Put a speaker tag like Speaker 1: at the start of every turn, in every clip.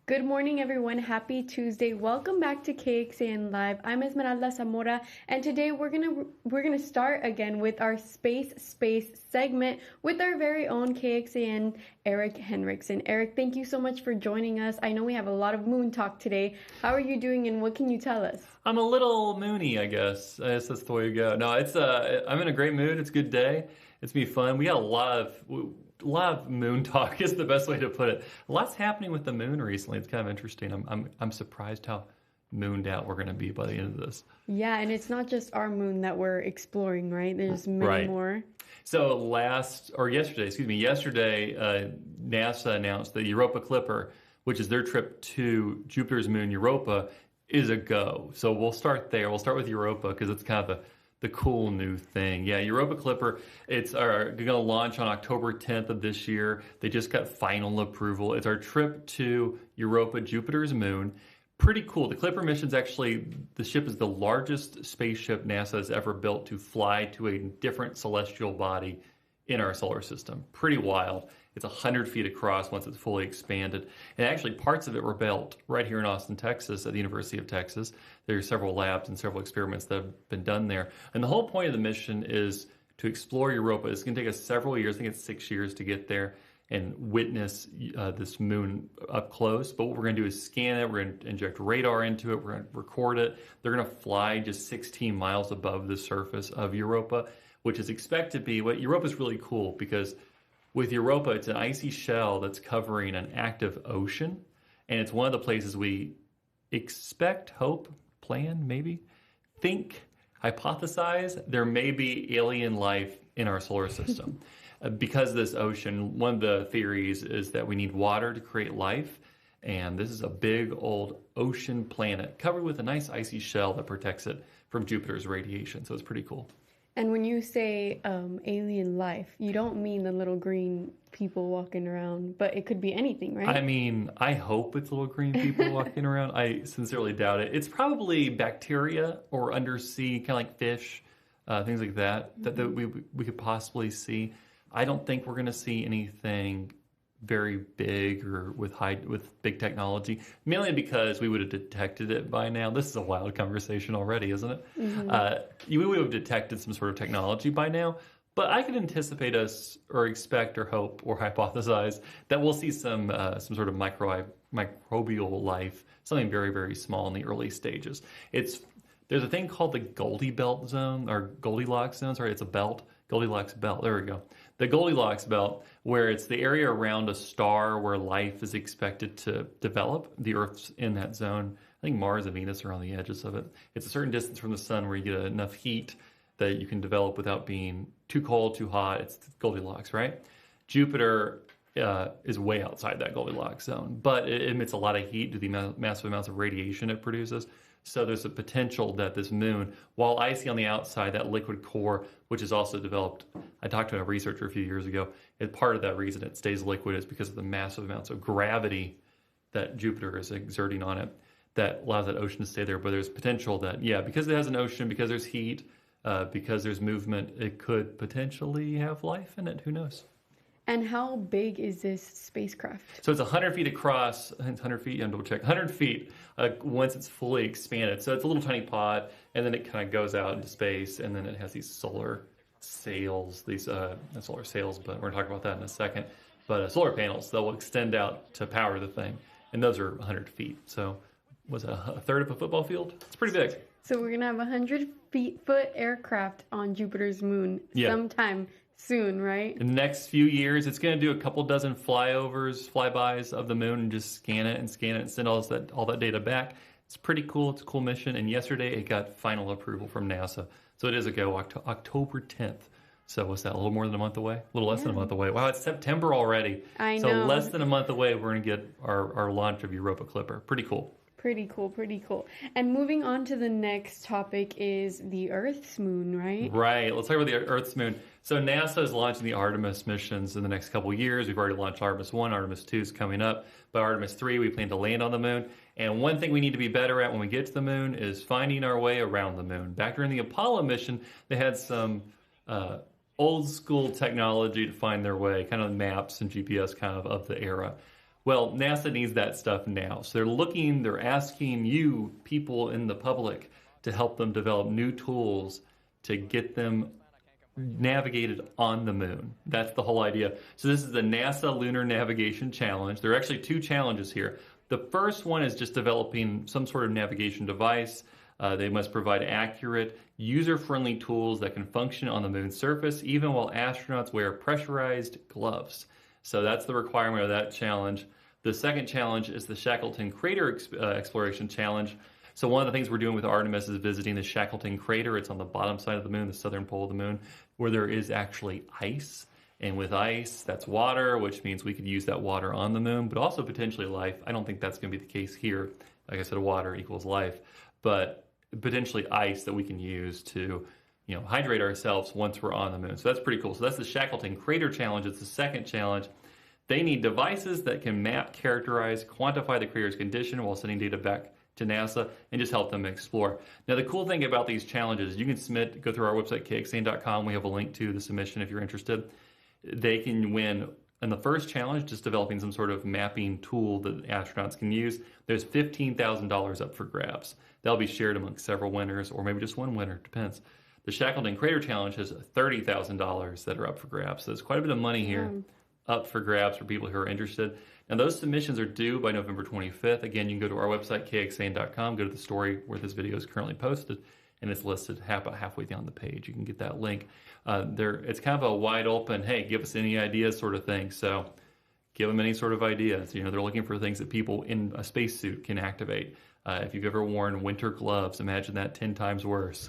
Speaker 1: Good morning, everyone. Happy Tuesday. Welcome back to KXAN Live. I'm Esmeralda Zamora, and today we're gonna start again with our space segment with our very own KXAN Eric Henriksen. Eric, thank you so much for joining us. I know we have a lot of moon talk today. How are you doing, and what can you tell us?
Speaker 2: I'm a little moony, I guess. I guess that's the way to go. No, I'm in a great mood. It's a good day. It's gonna be fun. We got a lot of moon talk is the best way to put it. A lot's happening with the moon recently. It's kind of interesting. I'm surprised how mooned out we're going to be by the end of this.
Speaker 1: Yeah, and it's not just our moon that we're exploring, right? There's many more.
Speaker 2: So yesterday, NASA announced the Europa Clipper, which is their trip to Jupiter's moon, Europa, is a go. So we'll start there. We'll start with Europa because it's kind of the cool new thing. Yeah, Europa Clipper, it's going to launch on October 10th of this year. They just got final approval. It's our trip to Europa, Jupiter's moon. Pretty cool. The Clipper mission's actually, the ship is the largest spaceship NASA has ever built to fly to a different celestial body in our solar system. Pretty wild. It's 100 feet across once it's fully expanded. And actually parts of it were built right here in Austin, Texas at the University of Texas. There are several labs and several experiments that have been done there. And the whole point of the mission is to explore Europa. It's going to take us several years, I think it's 6 years to get there and witness this moon up close. But what we're going to do is scan it. We're going to inject radar into it. We're going to record it. They're going to fly just 16 miles above the surface of Europa, which is expected to be, Europa is really cool because with Europa, it's an icy shell that's covering an active ocean, and it's one of the places we expect, hope, plan, maybe, think, hypothesize there may be alien life in our solar system. Because of this ocean, one of the theories is that we need water to create life, and this is a big old ocean planet covered with a nice icy shell that protects it from Jupiter's radiation, so it's pretty cool.
Speaker 1: And when you say alien life, you don't mean the little green people walking around, but it could be anything, right?
Speaker 2: I mean, I hope it's little green people walking around. I sincerely doubt it. It's probably bacteria or undersea, kind of like fish, things like that we could possibly see. I don't think we're going to see anything very big or with big technology, mainly because we would have detected it by now. This is a wild conversation already, isn't it? Mm-hmm. We would have detected some sort of technology by now, but I could anticipate us or expect or hope or hypothesize that we'll see some sort of microbial life, something very, very small in the early stages. There's a thing called the Goldilocks zone, or Goldilocks zone, sorry, it's a belt. Goldilocks belt, there we go. The Goldilocks belt, where it's the area around a star where life is expected to develop. The Earth's in that zone. I think Mars and Venus are on the edges of it. It's a certain distance from the sun where you get enough heat that you can develop without being too cold, too hot. It's Goldilocks, right? Jupiter is way outside that Goldilocks zone, but it emits a lot of heat due to the massive amounts of radiation it produces. So there's a potential that this moon, while icy on the outside, that liquid core, which is also developed, I talked to a researcher a few years ago, and part of that reason it stays liquid is because of the massive amounts of gravity that Jupiter is exerting on it that allows that ocean to stay there. But there's potential that, yeah, because it has an ocean, because there's heat, because there's movement, it could potentially have life in it. Who knows?
Speaker 1: And how big is this spacecraft?
Speaker 2: So it's 100 feet across. I think it's 100 feet. I'm double check. 100 feet once it's fully expanded. So it's a little tiny pod, and then it kind of goes out into space, and then it has these solar sails. Not solar sails, but we're going to talk about that in a second. But solar panels that will extend out to power the thing, and those are 100 feet. So was it a third of a football field? It's pretty big.
Speaker 1: So we're going to have a 100-foot aircraft on Jupiter's moon sometime soon, right?
Speaker 2: In the next few years, it's going to do a couple dozen flybys of the moon and just scan it and send all that data back. It's pretty cool. It's a cool mission. And yesterday, it got final approval from NASA. So it is a go, October 10th. So what's that, a little more than a month away? A little less than a month away. Wow, it's September already.
Speaker 1: I
Speaker 2: know. So less than a month away, we're going to get our launch of Europa Clipper. Pretty cool.
Speaker 1: Pretty cool. And moving on to the next topic is the Earth's moon, right?
Speaker 2: Right. Let's talk about the Earth's moon. So NASA is launching the Artemis missions in the next couple of years. We've already launched Artemis 1. Artemis 2 is coming up. By Artemis 3, we plan to land on the moon. And one thing we need to be better at when we get to the moon is finding our way around the moon. Back during the Apollo mission, they had some old school technology to find their way, kind of maps and GPS kind of the era. Well, NASA needs that stuff now. So they're asking you, people in the public, to help them develop new tools to get them navigated on the moon. That's the whole idea. So this is the NASA Lunar Navigation Challenge. There are actually two challenges here. The first one is just developing some sort of navigation device. They must provide accurate, user-friendly tools that can function on the moon's surface, even while astronauts wear pressurized gloves. So that's the requirement of that challenge. The second challenge is the Shackleton Crater Exploration Challenge. So one of the things we're doing with Artemis is visiting the Shackleton Crater. It's on the bottom side of the moon, the southern pole of the moon, where there is actually ice. And with ice, that's water, which means we could use that water on the moon, but also potentially life. I don't think that's going to be the case here. Like I said, water equals life, but potentially ice that we can use to, hydrate ourselves once we're on the moon. So that's pretty cool. So that's the Shackleton Crater Challenge. It's the second challenge. They need devices that can map, characterize, quantify the crater's condition while sending data back to NASA and just help them explore. Now, the cool thing about these challenges, you can go through our website, kxan.com. We have a link to the submission if you're interested. They can win in the first challenge, just developing some sort of mapping tool that astronauts can use. There's $15,000 up for grabs. That'll be shared among several winners, or maybe just one winner, depends. The Shackleton Crater Challenge has $30,000 that are up for grabs. So there's quite a bit of money here up for grabs for people who are interested. And those submissions are due by November 25th. Again, you can go to our website, kxan.com, go to the story where this video is currently posted, and it's listed halfway down the page. You can get that link. It's kind of a wide open, hey, give us any ideas sort of thing. So give them any sort of ideas. They're looking for things that people in a spacesuit can activate. If you've ever worn winter gloves, imagine that 10 times worse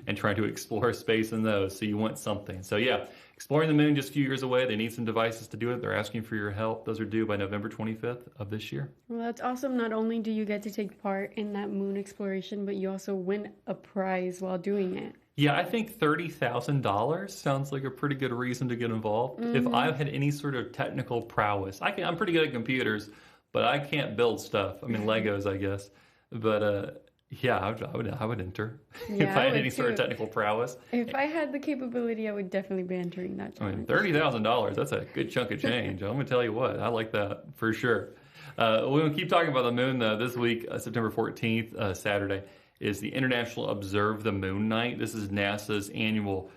Speaker 2: and trying to explore space in those. So you want something. So yeah, exploring the moon just a few years away. They need some devices to do it. They're asking for your help. Those are due by November 25th of this year.
Speaker 1: Well, that's awesome. Not only do you get to take part in that moon exploration, but you also win a prize while doing it.
Speaker 2: Yeah, I think $30,000 sounds like a pretty good reason to get involved. If I had any sort of technical prowess, I'm pretty good at computers, but I can't build stuff. I mean, Legos, I guess. But yeah, I would enter
Speaker 1: Yeah,
Speaker 2: if I had any
Speaker 1: too.
Speaker 2: sort of technical prowess.
Speaker 1: If I had the capability, I would definitely be entering that
Speaker 2: I mean,
Speaker 1: challenge.
Speaker 2: $30,000, that's a good chunk of change. I'm going to tell you what, I like that for sure. We're going to keep talking about the moon, though. This week, September 14th, Saturday, is the International Observe the Moon Night. This is NASA's annual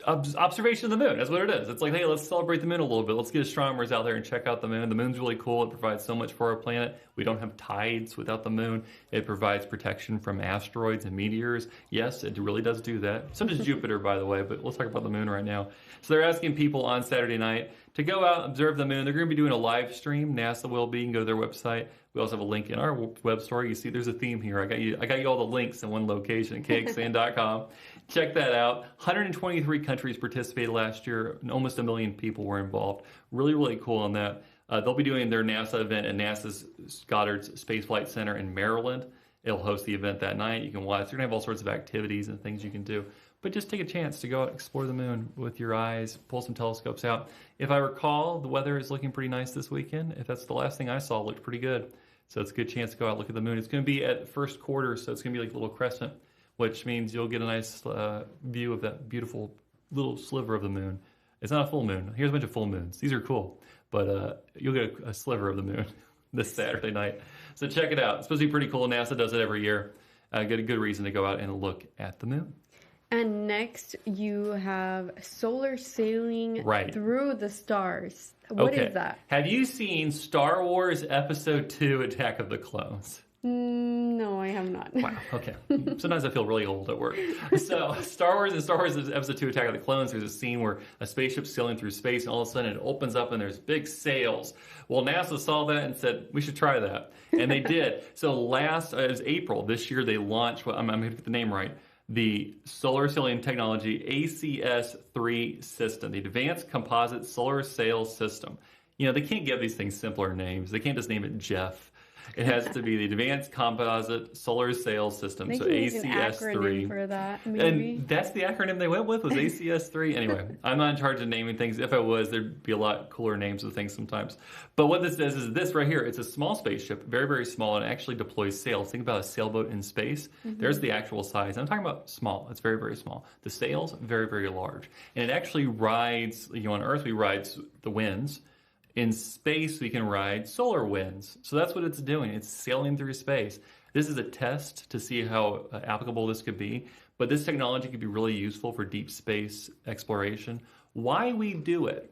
Speaker 2: observation of the moon. That's what it is. It's like, hey, let's celebrate the moon a little bit. Let's get astronomers out there and check out the moon. The moon's really cool. It provides so much for our planet. We don't have tides without the moon. It provides protection from asteroids and meteors. Yes, it really does do that. So does Jupiter, by the way, but let's talk about the moon right now. So they're asking people on Saturday night to go out and observe the moon. They're going to be doing a live stream. NASA will be. You can go to their website. We also have a link in our web story. You see there's a theme here. I got you all the links in one location, kxan.com. Check that out. 123 countries participated last year. Almost 1 million people were involved. Really, really cool on that. They'll be doing their NASA event at NASA's Goddard Space Flight Center in Maryland. It'll host the event that night. You can watch. They're going to have all sorts of activities and things you can do. But just take a chance to go out and explore the moon with your eyes, pull some telescopes out. If I recall, the weather is looking pretty nice this weekend. If that's the last thing I saw, it looked pretty good. So it's a good chance to go out and look at the moon. It's going to be at first quarter, so it's going to be like a little crescent, which means you'll get a nice view of that beautiful little sliver of the moon. It's not a full moon. Here's a bunch of full moons. These are cool, but you'll get a sliver of the moon this Saturday night. So check it out. It's supposed to be pretty cool. NASA does it every year. Get a good reason to go out and look at the moon.
Speaker 1: And next, you have solar sailing through the stars. What is that?
Speaker 2: Have you seen Star Wars Episode 2, Attack of the Clones?
Speaker 1: No, I have not.
Speaker 2: Wow, okay. Sometimes I feel really old at work. So Star Wars Episode 2, Attack of the Clones, there's a scene where a spaceship's sailing through space and all of a sudden it opens up and there's big sails. Well, NASA saw that and said, we should try that. And they did. So it was April this year, they launched, I'm going to get the name right, the Solar Sailing Technology ACS-3 system, the Advanced Composite Solar Sail System. They can't give these things simpler names. They can't just name it Jeff. It has to be the Advanced Composite Solar Sail System, so ACS-3.
Speaker 1: An acronym for that, maybe.
Speaker 2: And that's the acronym they went with, was ACS-3. Anyway, I'm not in charge of naming things. If I was, there'd be a lot cooler names of things sometimes. But what this does is this right here. It's a small spaceship, very, very small, and it actually deploys sails. Think about a sailboat in space. Mm-hmm. There's the actual size. I'm talking about small. It's very, very small. The sails, very, very large. And it actually rides, on Earth, we ride the winds. In space, we can ride solar winds. So that's what it's doing. It's sailing through space. This is a test to see how applicable this could be. But this technology could be really useful for deep space exploration. Why we do it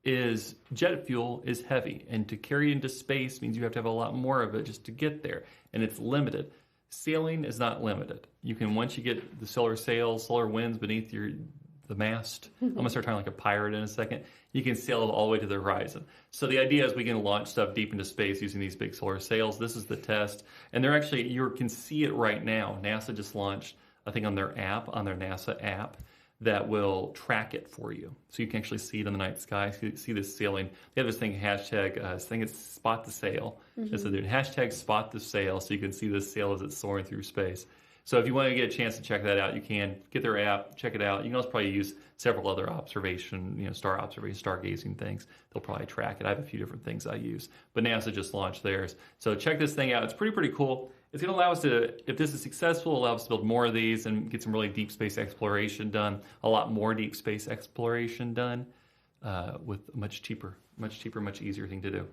Speaker 2: is jet fuel is heavy. And to carry it into space means you have to have a lot more of it just to get there. And it's limited. Sailing is not limited. You can, once you get the solar sails, solar winds beneath the mast. I'm going to start talking like a pirate in a second. You can sail all the way to the horizon. So the idea is we can launch stuff deep into space using these big solar sails. This is the test. And they're actually, you can see it right now. NASA just launched, I think, on their app, on their NASA app, that will track it for you. So you can actually see it in the night sky, see this sailing. They have this thing, hashtag, I think it's spot the sail. Mm-hmm. So they're hashtag spot the sail, so you can see this sail as it's soaring through space. So if you want to get a chance to check that out, you can get their app, check it out. You can also probably use several other observation, star observation, stargazing things. They'll probably track it. I have a few different things I use, but NASA just launched theirs. So check this thing out. It's pretty cool. It's going to allow us to, if this is successful, allow us to build more of these and get some really deep space exploration done, a lot more deep space exploration done with a much cheaper, much easier thing to do.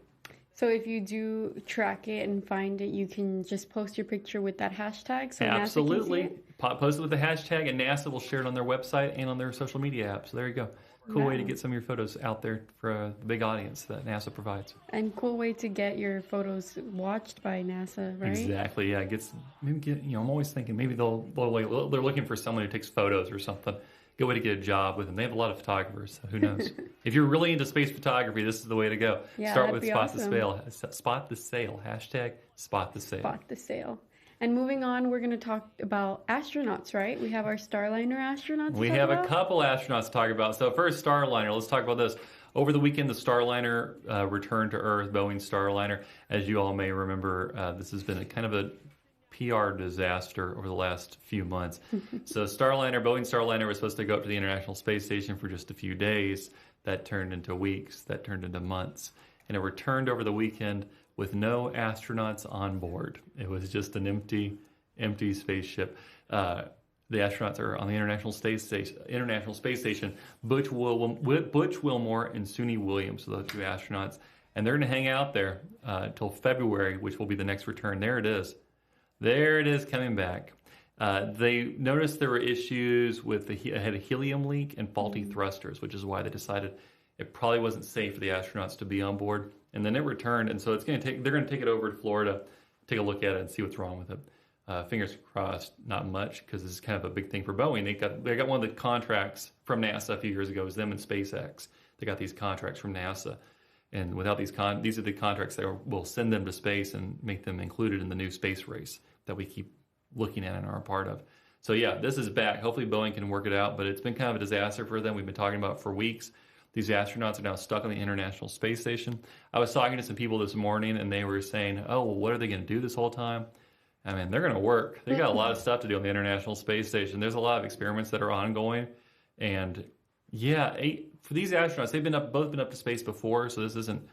Speaker 1: So if you do track it and find it, you can just post your picture with that hashtag so
Speaker 2: Absolutely.
Speaker 1: NASA can see it?
Speaker 2: Post it with the hashtag, and NASA will share it on their website and on their social media app. So there you go. Cool way to get some of your photos out there for the big audience that NASA provides.
Speaker 1: And cool way to get your photos watched by NASA, right?
Speaker 2: Exactly. Yeah. I'm always thinking maybe they're looking for someone who takes photos or something. Good way to get a job with them. They have a lot of photographers, so who knows? If you're really into space photography, this is the way to go.
Speaker 1: Yeah,
Speaker 2: Start with
Speaker 1: Spot
Speaker 2: the Sail. Hashtag Spot the Sail.
Speaker 1: Spot the Sail. And moving on, we're going to talk about astronauts, right? We have our Starliner astronauts.
Speaker 2: We have a couple astronauts to talk about. So first, Starliner. Let's talk about this. Over the weekend, the Starliner returned to Earth, Boeing Starliner. As you all may remember, this has been a kind of a PR disaster over the last few months. So Boeing Starliner was supposed to go up to the International Space Station for just a few days. That turned into weeks. That turned into months. And it returned over the weekend with no astronauts on board. It was just an empty spaceship. The astronauts are on the International Space Station. Butch Wilmore and Suni Williams, so those two astronauts. And they're going to hang out there until February, which will be the next return. There it is. There it is coming back. They noticed there were issues with had a helium leak and faulty thrusters, which is why they decided it probably wasn't safe for the astronauts to be on board. And then it returned, and so they're going to take it over to Florida, take a look at it and see what's wrong with it. Fingers crossed, not much, because this is kind of a big thing for Boeing. They got one of the contracts from NASA a few years ago. It was them and SpaceX. They got these contracts from NASA. And without these are the contracts that will send them to space and make them included in the new space race that we keep looking at and are a part of. So yeah, this is back. Hopefully Boeing can work it out, but it's been kind of a disaster for them. We've been talking about it for weeks. These astronauts are now stuck on the International Space Station. I was talking to some people this morning, and they were saying, oh, well, what are they going to do this whole time? I mean, they're going to work. They've got a lot of stuff to do on the International Space Station. There's a lot of experiments that are ongoing. And yeah, for these astronauts, they've both been up to space before, so this isn't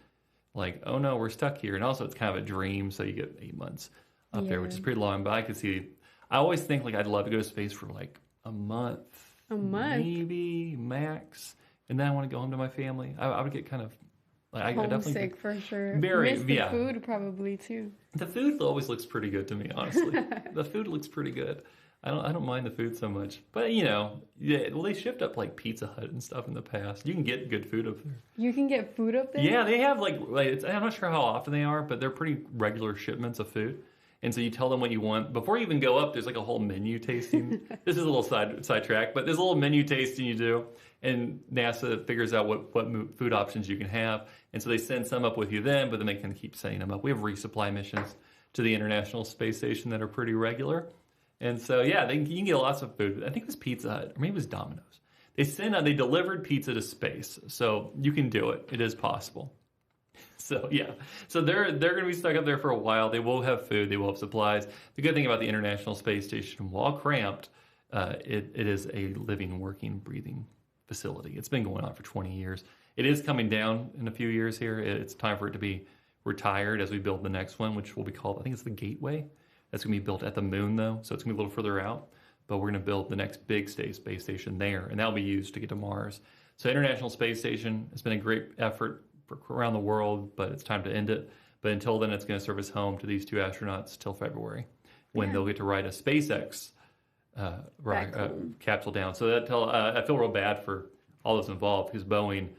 Speaker 2: like, oh no, we're stuck here. And also it's kind of a dream, so you get 8 months up there, which is pretty long. But I always think like I'd love to go to space for like a month. Maybe max. And then I want to go home to my family. I would get kind of
Speaker 1: homesick for sure. Miss the food probably too.
Speaker 2: The food always looks pretty good to me, honestly. The food looks pretty good. I don't mind the food so much. But they shipped up like Pizza Hut and stuff in the past. You can get good food up there.
Speaker 1: You can get food up there?
Speaker 2: Yeah, they have I'm not sure how often they are, but they're pretty regular shipments of food. And so you tell them what you want. Before you even go up, there's like a whole menu tasting. This is a little sidetrack, but there's a little menu tasting you do. And NASA figures out what food options you can have. And so they send some up with you then, but then they can keep sending them up. We have resupply missions to the International Space Station that are pretty regular. And so, yeah, you can get lots of food. I think it was Pizza Hut, or maybe it was Domino's. They delivered pizza to space. So you can do it. It is possible. So, yeah. So they're going to be stuck up there for a while. They will have food. They will have supplies. The good thing about the International Space Station, while cramped, it is a living, working, breathing facility. It's been going on for 20 years. It is coming down in a few years here. It's time for it to be retired as we build the next one, which will be called, I think it's the Gateway. That's going to be built at the moon, though, so it's going to be a little further out. But we're going to build the next big space station there, and that'll be used to get to Mars. So International Space Station has been a great effort around the world, but it's time to end it. But until then, it's going to serve as home to these 2 astronauts till February, when they'll get to ride a SpaceX capsule down. So I feel real bad for all those involved, because Boeing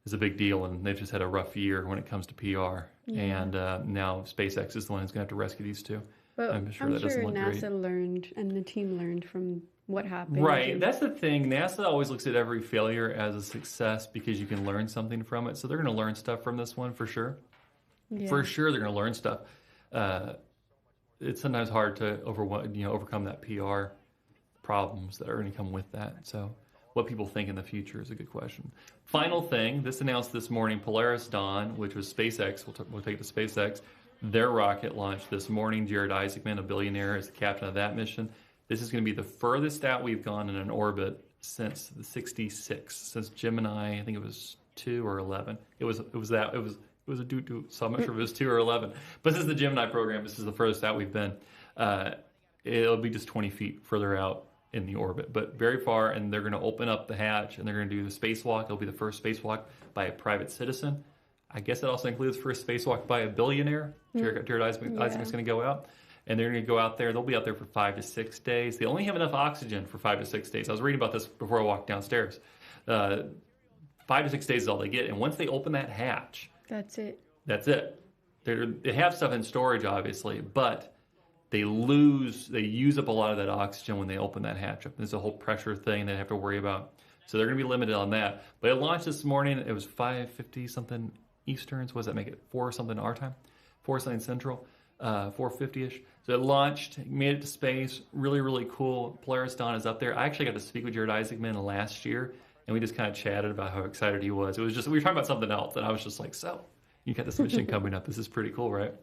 Speaker 2: is a big deal, and they've just had a rough year when it comes to PR. And now SpaceX is the one who's going to have to rescue these 2.
Speaker 1: But
Speaker 2: I'm sure that doesn't look great.
Speaker 1: NASA learned, and the team learned from what happened.
Speaker 2: Right. That's the thing. NASA always looks at every failure as a success, because you can learn something from it. So they're going to learn stuff from this one for sure. Yeah. For sure, they're going to learn stuff. It's sometimes hard to overcome that PR problems that are going to come with that. So what people think in the future is a good question. Final thing, this announced this morning, Polaris Dawn, which was SpaceX, we'll take it to SpaceX, their rocket launched this morning. Jared Isaacman, a billionaire, is the captain of that mission. This is going to be the furthest out we've gone in an orbit since the 66, since Gemini, I think it was 2 or 11. It was a doo-doo, so I'm not sure if it was 2 or 11. But this is the Gemini program. This is the furthest out we've been. It'll be just 20 feet further out in the orbit, but very far, and they're going to open up the hatch, and they're going to do the spacewalk. It'll be the first spacewalk by a private citizen. I guess it also includes first spacewalk by a billionaire. Jared Isaacman's going to go out, and they're going to go out there. They'll be out there for 5 to 6 days. They only have enough oxygen for 5 to 6 days. I was reading about this before I walked downstairs. 5 to 6 days is all they get, and once they open that hatch, that's it. They have stuff in storage, obviously, but they use up a lot of that oxygen when they open that hatch up. There's a whole pressure thing they have to worry about. So they're going to be limited on that. But it launched this morning. It was 5:50 something Eastern. So what does that make it? 4 something our time? 4 something Central? 4:50-ish. So it launched, made it to space. Really, really cool. Polaris Dawn is up there. I actually got to speak with Jared Isaacman last year, and we just kind of chatted about how excited he was. It was just, we were talking about something else, and I was just like, so, you got this mission coming up. This is pretty cool, right?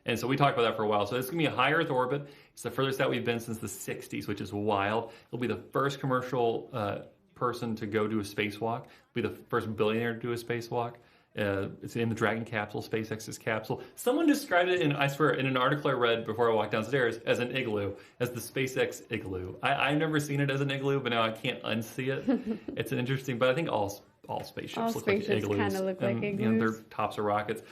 Speaker 2: And so we talked about that for a while. So it's going to be a high Earth orbit. It's the furthest out we've been since the 60s, which is wild. It'll be the first commercial person to go do a spacewalk. It'll be the first billionaire to do a spacewalk. It's in the Dragon capsule, SpaceX's capsule. Someone described it, I swear, in an article I read before I walked downstairs, as an igloo, as the SpaceX igloo. I've never seen it as an igloo, but now I can't unsee it. It's an interesting, but I think all spaceships look like igloos.
Speaker 1: Kind of look like igloos.
Speaker 2: You know, their tops are rockets.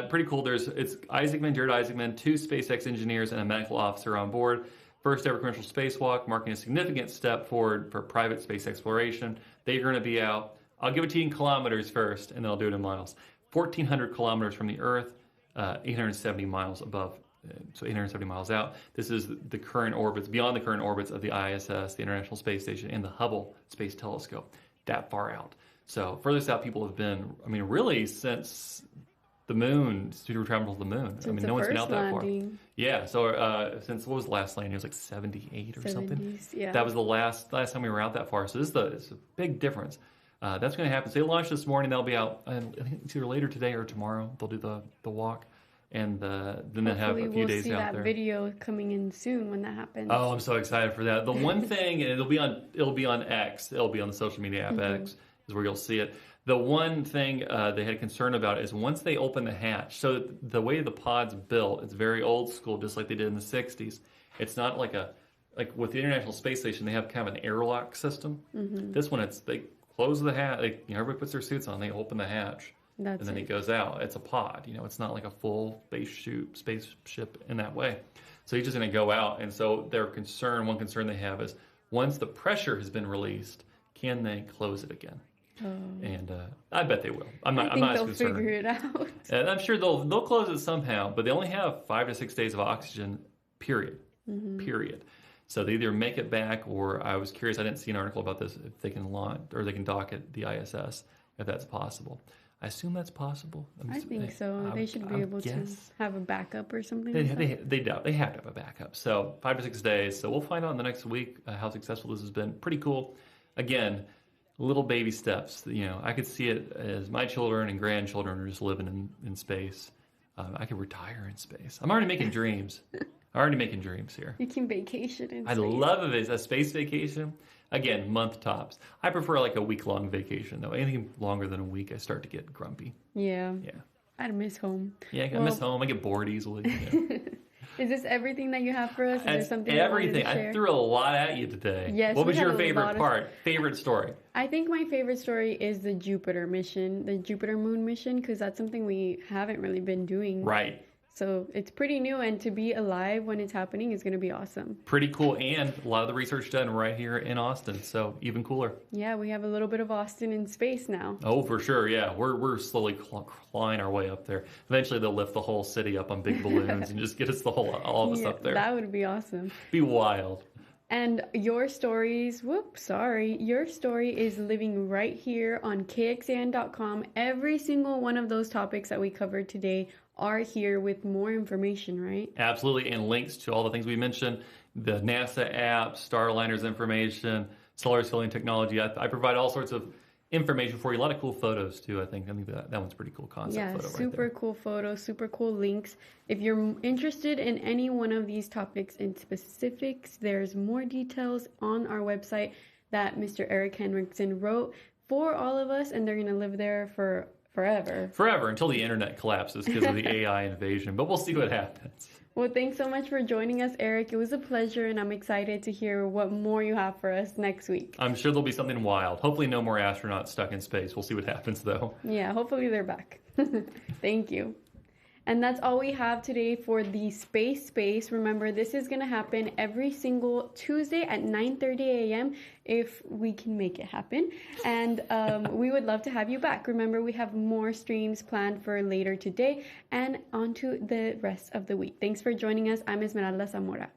Speaker 2: Pretty cool. It's Isaacman, Jared Isaacman, 2 SpaceX engineers, and a medical officer on board. First ever commercial spacewalk, marking a significant step forward for private space exploration. They're going to be out. I'll give it to you in kilometers first, and then I'll do it in miles. 1,400 kilometers from the Earth, 870 miles above, so 870 miles out. This is the current orbits, beyond the current orbits of the ISS, the International Space Station, and the Hubble Space Telescope, that far out. So furthest out people have been, I mean, really since the moon, to travel to the moon. I mean, no one's been out that far. Yeah, so since, what was the last landing? It was like 78 or something. Yeah. That was the last time we were out that far. So it's a big difference. That's going to happen. So they launched this morning. They'll be out, I think it's either later today or tomorrow. They'll do the walk. And then they'll have a few days out there. We'll see that video coming in soon when that happens. Oh, I'm so excited for that. The one thing, and it'll be on X. It'll be on the social media app X, is where you'll see it. The one thing they had concern about is once they open the hatch. So the way the pod's built, it's very old school, just like they did in the 60s. It's not like with the International Space Station, they have kind of an airlock system. This one, they close the hatch. Everybody puts their suits on. They open the hatch, and then it goes out. It's a pod. It's not like a full spaceship in that way. So he's just going to go out. And so one concern they have is once the pressure has been released, can they close it again? And I bet they will. I'm not as concerned. They'll figure it out. And I'm sure they'll close it somehow. But they only have 5 to 6 days of oxygen. Period. So they either make it back, or I was curious. I didn't see an article about this. If they can launch or they can dock at the ISS, if that's possible. I assume that's possible.
Speaker 1: I think so. They should be able to have a backup or something.
Speaker 2: They have to have a backup. So 5 to 6 days. So we'll find out in the next week how successful this has been. Pretty cool. Again, little baby steps. I could see it as my children and grandchildren are just living in space. I could retire in space. I'm already making dreams. Here.
Speaker 1: You can vacation in space.
Speaker 2: I love a space vacation. Again, month tops. I prefer like a week-long vacation, though. Anything longer than a week, I start to get grumpy.
Speaker 1: Yeah. I'd miss home.
Speaker 2: Yeah, I miss home. I get bored easily.
Speaker 1: Is this everything that you have for us? Is there
Speaker 2: That's
Speaker 1: something you wanted
Speaker 2: everything.
Speaker 1: to share?
Speaker 2: I threw a lot at you today.
Speaker 1: Yes,
Speaker 2: what
Speaker 1: we
Speaker 2: was
Speaker 1: had
Speaker 2: your
Speaker 1: a
Speaker 2: favorite
Speaker 1: lot of-
Speaker 2: part? Favorite story?
Speaker 1: I think my favorite story is the Jupiter mission, the Jupiter moon mission, because that's something we haven't really been doing.
Speaker 2: Right.
Speaker 1: So it's pretty new, and to be alive when it's happening is going to be awesome.
Speaker 2: Pretty cool, and a lot of the research done right here in Austin, so even cooler.
Speaker 1: Yeah, we have a little bit of Austin in space now.
Speaker 2: Oh, for sure, yeah. We're slowly clawing our way up there. Eventually, they'll lift the whole city up on big balloons and just get us all of us up there.
Speaker 1: That would be awesome.
Speaker 2: Be wild.
Speaker 1: And your stories, your story is living right here on kxan.com. Every single one of those topics that we covered today are here with more information, right?
Speaker 2: Absolutely, and links to all the things we mentioned, the NASA app, Starliner's information, solar sailing technology. I provide all sorts of information for you. A lot of cool photos too, I think. I think that one's a pretty cool concept photo right there.
Speaker 1: Super cool photos, super cool links. If you're interested in any one of these topics in specifics, there's more details on our website that Mr. Eric Henriksen wrote for all of us, and they're going to live there for forever.
Speaker 2: Forever, until the internet collapses because of the AI invasion. But we'll see what happens.
Speaker 1: Well, thanks so much for joining us, Eric. It was a pleasure, and I'm excited to hear what more you have for us next week.
Speaker 2: I'm sure there'll be something wild. Hopefully no more astronauts stuck in space. We'll see what happens, though.
Speaker 1: Yeah, hopefully they're back. Thank you. And that's all we have today for the Space. Remember, this is going to happen every single Tuesday at 9:30 a.m. if we can make it happen. And we would love to have you back. Remember, we have more streams planned for later today and onto the rest of the week. Thanks for joining us. I'm Esmeralda Zamora.